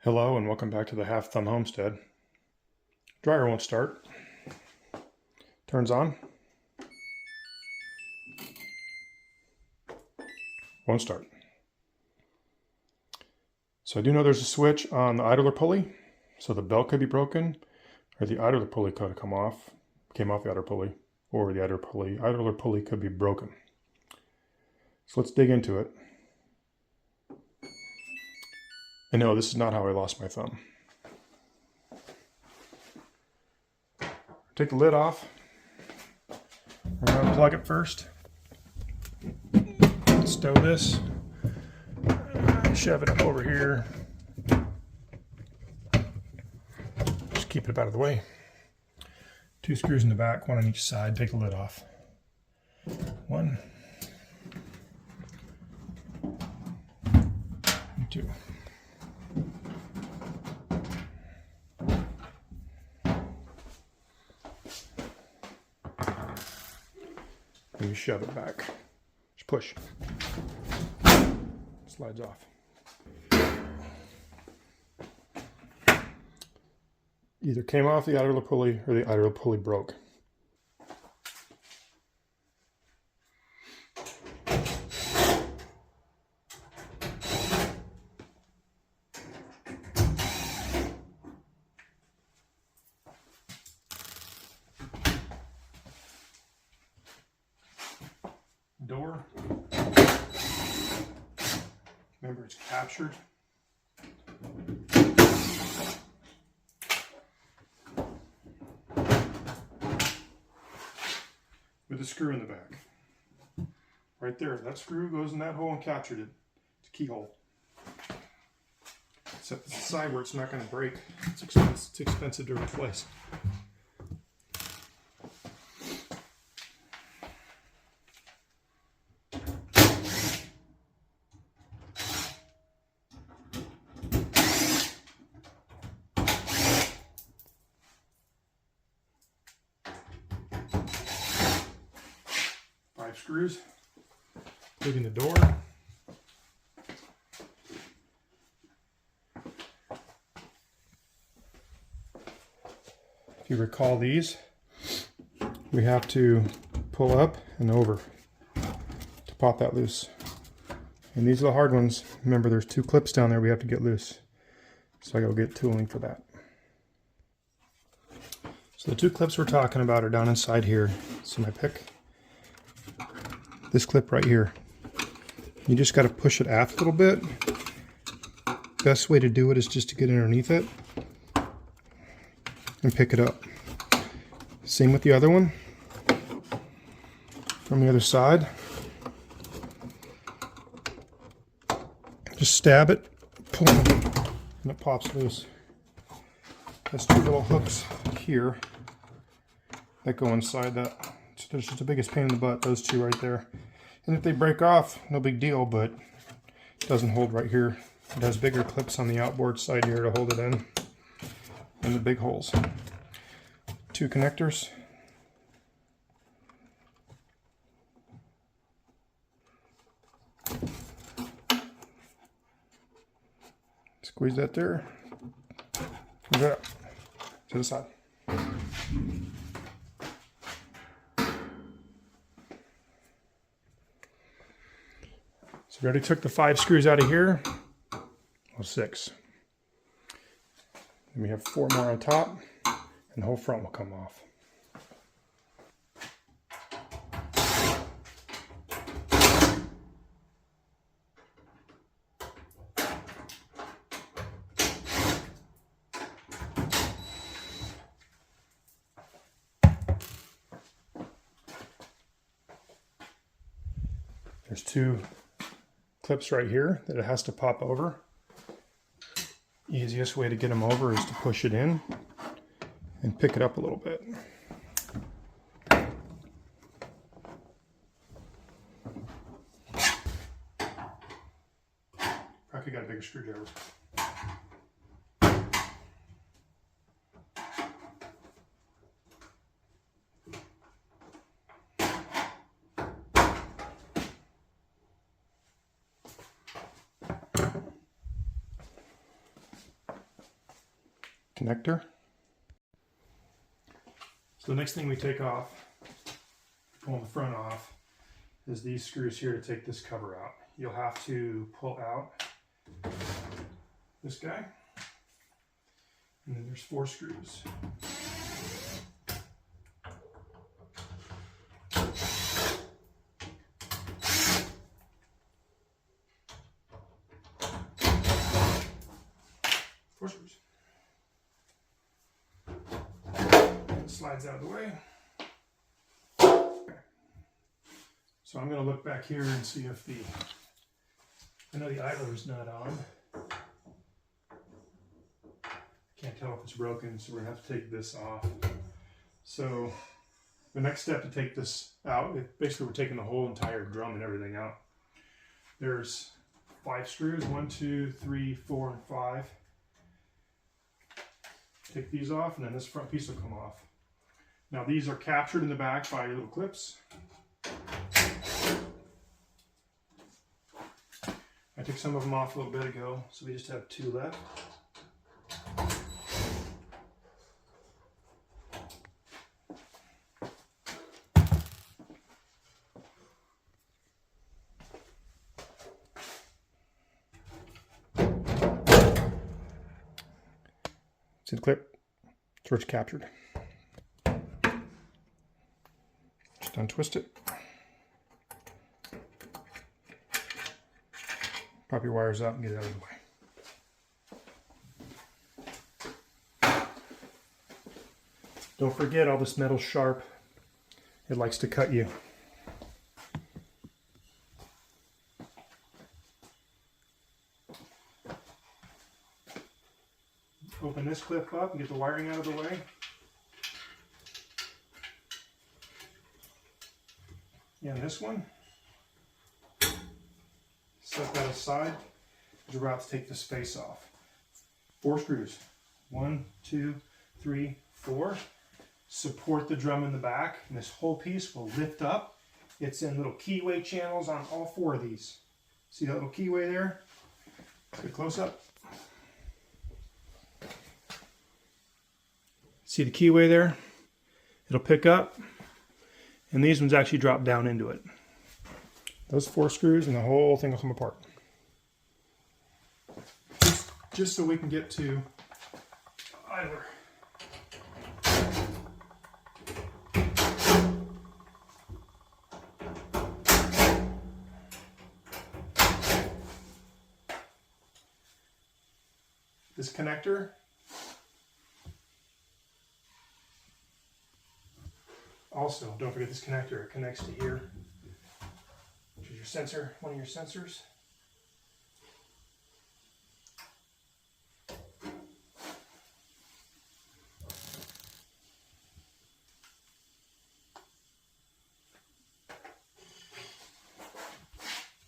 Hello and welcome back to the Half Thumb Homestead. Dryer won't start. Turns on. Won't start. So I do know there's a switch on the idler pulley, so the belt could be broken, or the idler pulley could have came off the idler pulley, or the idler pulley could be broken. So let's dig into it. And no, this is not how I lost my thumb. Take the lid off. We're going to unplug it first. Stow this. Shove it up over here. Just keep it out of the way. 2 screws in the back, 1 on each side. Take the lid off. 1. And 2. And you shove it back. Just push. Slides off. Either came off the idler pulley or the idler pulley broke. Door. Remember, it's captured. With a screw in the back. Right there, that screw goes in that hole and captured it. It's a keyhole. Except it's the side where it's not going to break. It's expensive to replace. Screws, including the door. If you recall these, we have to pull up and over to pop that loose. And these are the hard ones. Remember, there's 2 clips down there we have to get loose. So I gotta get tooling for that. So the 2 clips we're talking about are down inside here. So my pick. This clip right here. You just got to push it aft a little bit. Best way to do it is just to get underneath it and pick it up. Same with the other one. From the other side. Just stab it, pull it, and it pops loose. There's 2 little hooks here that go inside that. So there's just the biggest pain in the butt, those 2 right there. And if they break off, no big deal, but it doesn't hold right here. It has bigger clips on the outboard side here to hold it in, and the big holes. 2 connectors. Squeeze that there. Move it up to the side. So we already took the 5 screws out of here. Well, 6. Then we have 4 more on top, and the whole front will come off. There's 2 clips right here that it has to pop over. Easiest way to get them over is to push it in and pick it up a little bit. Probably got a bigger screwdriver. connector. So the next thing we take off, pulling the front off, is these screws here to take this cover out. You'll have to pull out this guy, and then there's 4 screws. Slides out of the way. Okay. So I'm going to look back here and see if I know the idler's not on. Can't tell if it's broken, so we're going to have to take this off. So the next step to take this out, basically we're taking the whole entire drum and everything out. There's 5 screws, 1, 2, 3, 4, and 5. Take these off, and then this front piece will come off. Now these are captured in the back by little clips. I took some of them off a little bit ago, so we just have 2 left. See the clip? It's where it's captured. Just untwist it. Pop your wires out and get it out of the way. Don't forget, all this metal's sharp. It likes to cut you. Open this clip up and get the wiring out of the way. And this one. Set that aside. You're about to take this face off. 4 screws. 1, 2, 3, 4. Support the drum in the back, and this whole piece will lift up. It's in little keyway channels on all 4 of these. See that little keyway there? Get a close up. See the keyway there? It'll pick up, and these ones actually drop down into it. Those 4 screws and the whole thing will come apart. Just so we can get to idler. This connector also, don't forget this connector. It connects to here, which is your sensor, one of your sensors.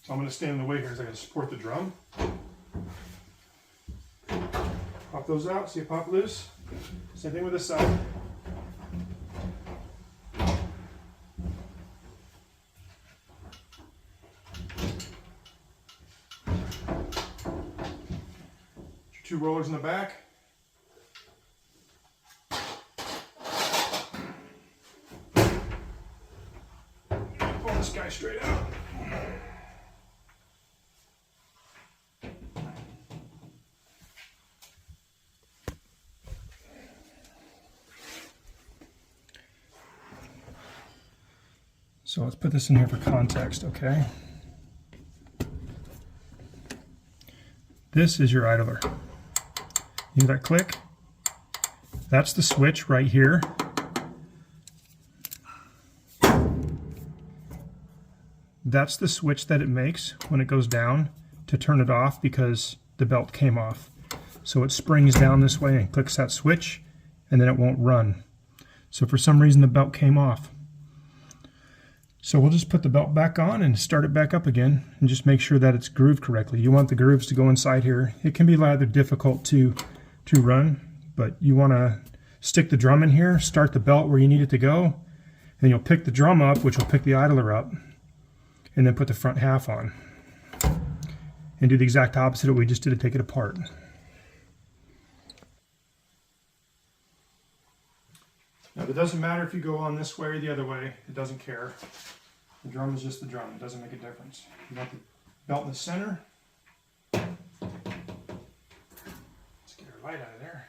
So I'm going to stand in the way here because I got to support the drum. Pop those out, see it pop loose. Same thing with this side. Your 2 rollers in the back. Pull this guy straight out. So let's put this in here for context, okay? This is your idler. You hear that click? That's the switch right here. That's the switch that it makes when it goes down to turn it off because the belt came off. So it springs down this way and clicks that switch, and then it won't run. So for some reason the belt came off. So we'll just put the belt back on and start it back up again and just make sure that it's grooved correctly. You want the grooves to go inside here. It can be rather difficult to run, but you want to stick the drum in here, start the belt where you need it to go, and you'll pick the drum up, which will pick the idler up, and then put the front half on. And do the exact opposite of what we just did to take it apart. Now it doesn't matter if you go on this way or the other way, it doesn't care. The drum is just the drum, it doesn't make a difference. You want the belt in the center. Let's get our light out of there.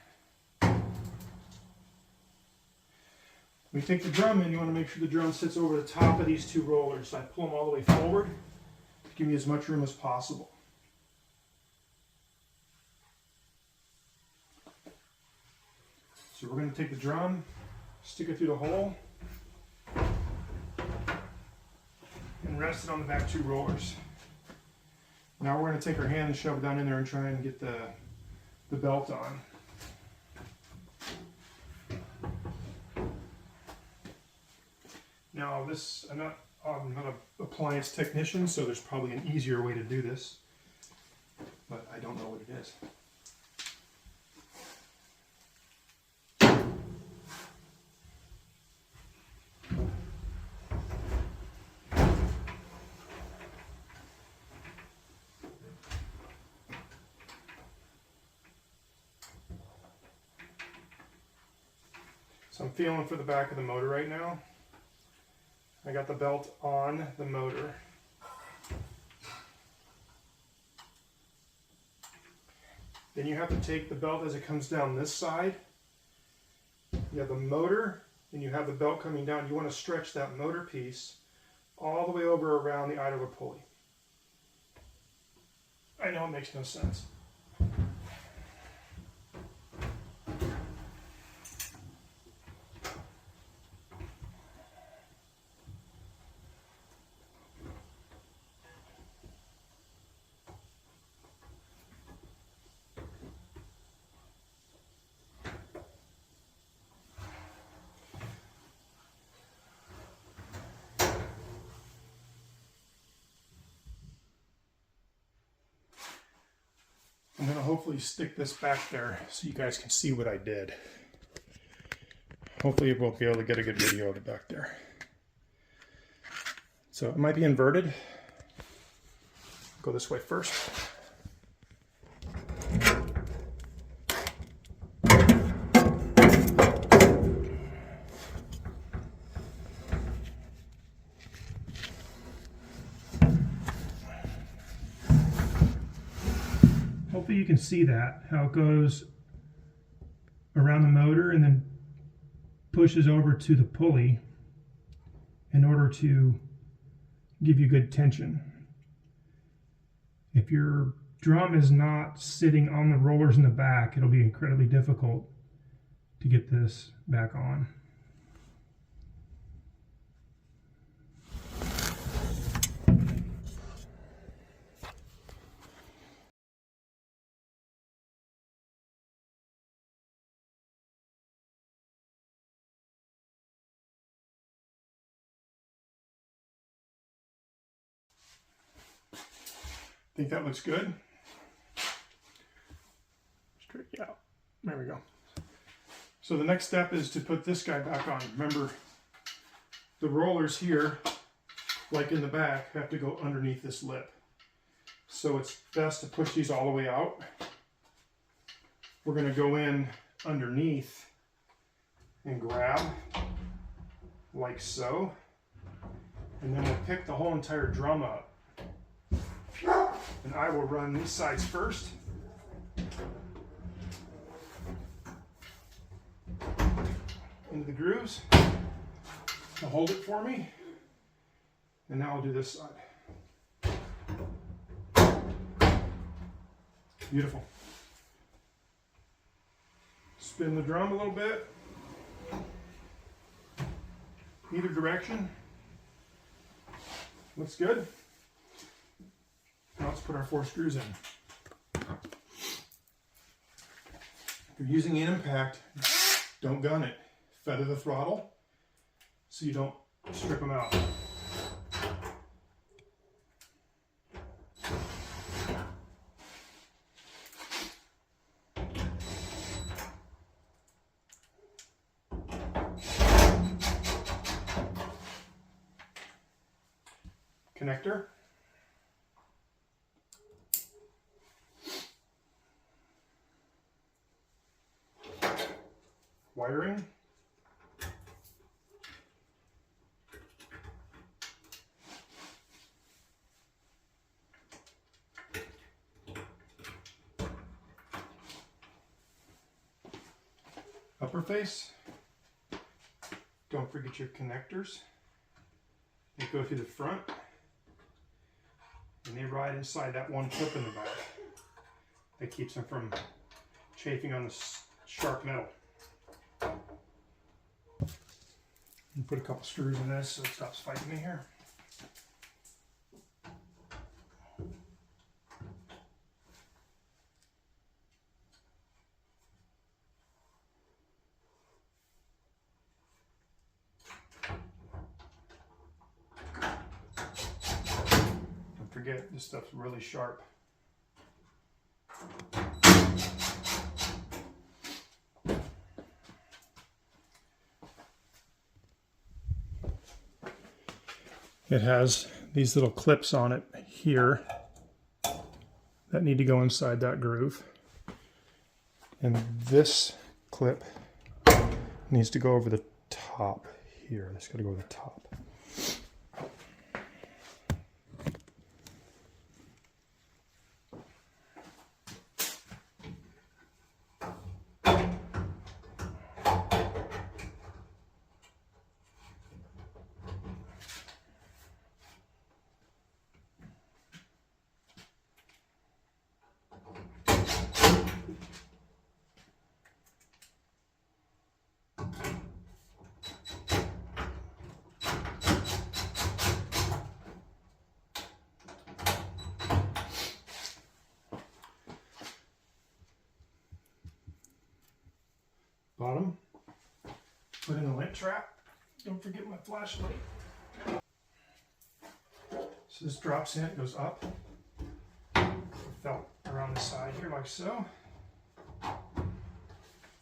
When you take the drum in, you want to make sure the drum sits over the top of these two rollers. So I pull them all the way forward to give me as much room as possible. So we're going to take the drum, stick it through the hole, and rest it on the back two rollers. Now we're going to take our hand and shove it down in there and try and get the belt on. Now this, I'm not an appliance technician, so there's probably an easier way to do this, but I don't know what it is. So I'm feeling for the back of the motor right now. I got the belt on the motor. Then you have to take the belt as it comes down this side. You have the motor, and you have the belt coming down. You want to stretch that motor piece all the way over around the eye of a pulley. I know it makes no sense. I'm going to hopefully stick this back there so you guys can see what I did. Hopefully we'll be able to get a good video of it back there. So it might be inverted. Go this way first. Hopefully you can see that, how it goes around the motor and then pushes over to the pulley in order to give you good tension. If your drum is not sitting on the rollers in the back, it'll be incredibly difficult to get this back on. Think that looks good? Straight out. There we go. So the next step is to put this guy back on. Remember, the rollers here, like in the back, have to go underneath this lip. So it's best to push these all the way out. We're going to go in underneath and grab, like so. And then we'll pick the whole entire drum up. And I will run these sides first. Into the grooves. Now hold it for me. And now I'll do this side. Beautiful. Spin the drum a little bit. Either direction. Looks good. Now let's put our 4 screws in. If you're using an impact, don't gun it. Feather the throttle so you don't strip them out. Connector. Wiring. upper face. Don't forget your connectors. They go through the front and they ride inside that one clip in the back. That keeps them from chafing on the sharp metal. You put a couple screws in this so it stops fighting me here. Don't forget, this stuff's really sharp. It has these little clips on it here that need to go inside that groove. And this clip needs to go over the top here. That's got to go over the top. Bottom, put in the lint trap. Don't forget my flashlight. So this drops in, it goes up, felt around the side here like so.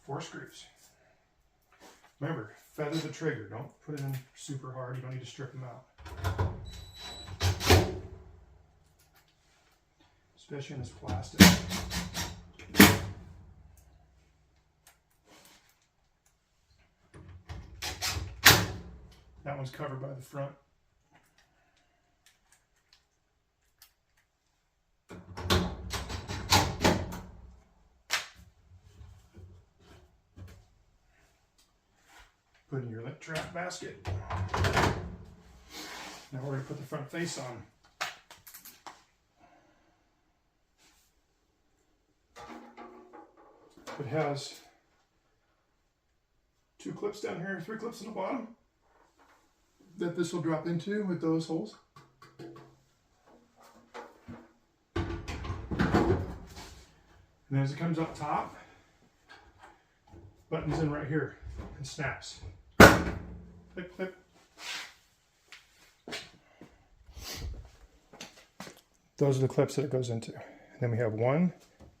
4 screws. Remember, feather the trigger. Don't put it in super hard. You don't need to strip them out. Especially in this plastic. That one's covered by the front. Put in your lint trap basket. Now we're going to put the front face on. It has 2 clips down here, 3 clips on the bottom that this will drop into with those holes. And as it comes up top, button's in right here and snaps. Clip, clip. Those are the clips that it goes into. And then we have 1,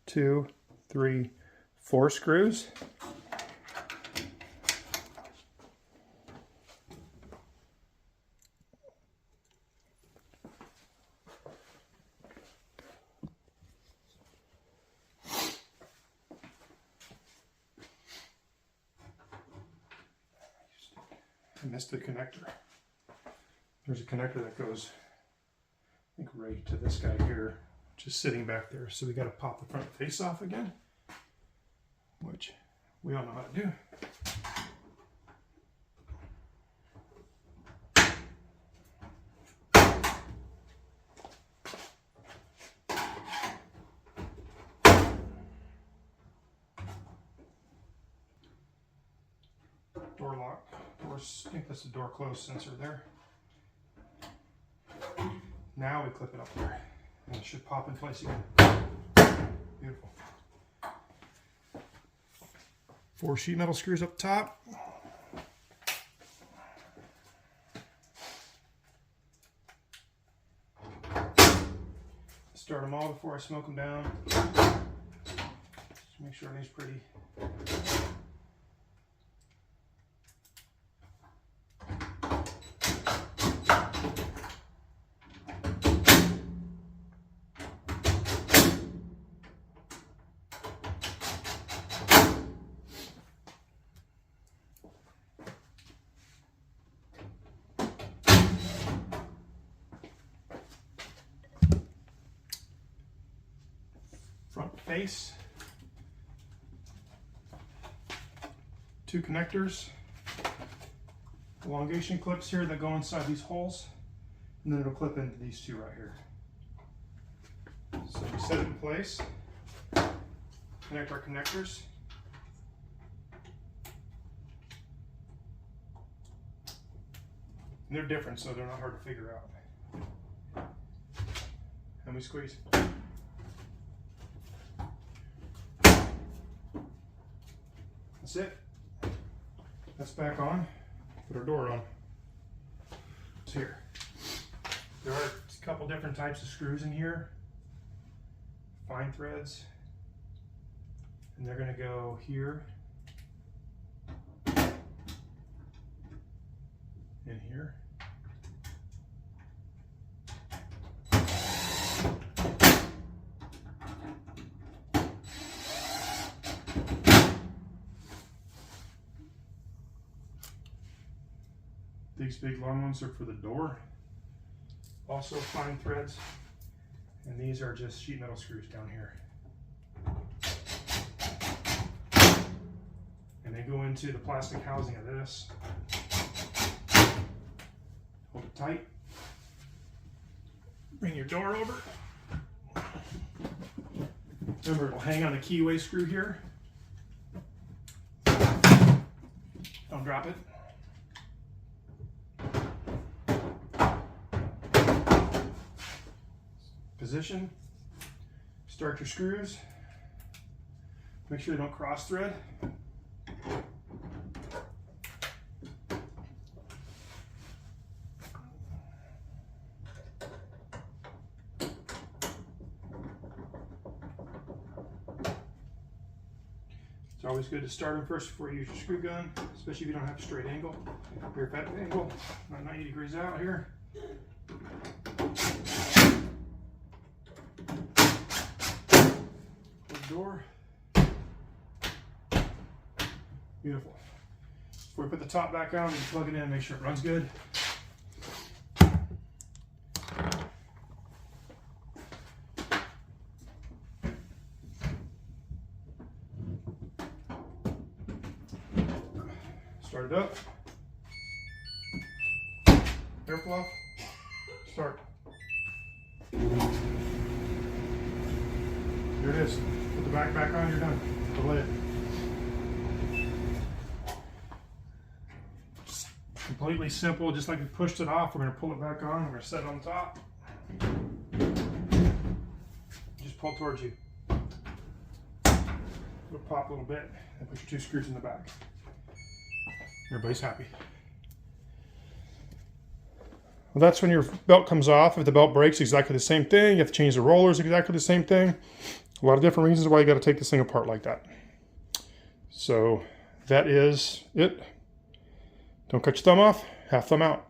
2, 3, 4 screws. I missed the connector. There's a connector that goes, I think, right to this guy here, just sitting back there. So we got to pop the front face off again, which we all know how to do. Door lock. I think that's the door close sensor there. Now we clip it up there, and it should pop in place again. Beautiful. 4 sheet metal screws up top. Start them all before I smoke them down. Just make sure everything's pretty. Front face. 2 connectors, elongation clips here that go inside these holes, and then it'll clip into these 2 right here. So we set it in place, connect our connectors. And they're different, so they're not hard to figure out. And we squeeze. That's it. That's back on. Put our door on. It's here. There are a couple different types of screws in here. Fine threads. And they're going to go here. In here. These big long ones are for the door. Also fine threads. And these are just sheet metal screws down here. And they go into the plastic housing of this. Hold it tight. Bring your door over. Remember, it'll hang on the keyway screw here. Don't drop it. Position. Start your screws. Make sure they don't cross thread. It's always good to start them first before you use your screw gun, especially if you don't have a straight angle. Here at that angle, about 90 degrees out here. Door. Beautiful. Before we put the top back on, we can plug it in and make sure it runs good. Start it up. Air fluff. Start. There it is. Put the back on, you're done. The lid. Just completely simple, just like we pushed it off. We're going to pull it back on. We're going to set it on top. Just pull towards you. It'll pop a little bit, and put your 2 screws in the back. Everybody's happy. Well, that's when your belt comes off. If the belt breaks, exactly the same thing. You have to change the rollers, exactly the same thing. A lot of different reasons why you got to take this thing apart like that. So that is it. Don't cut your thumb off, half thumb out.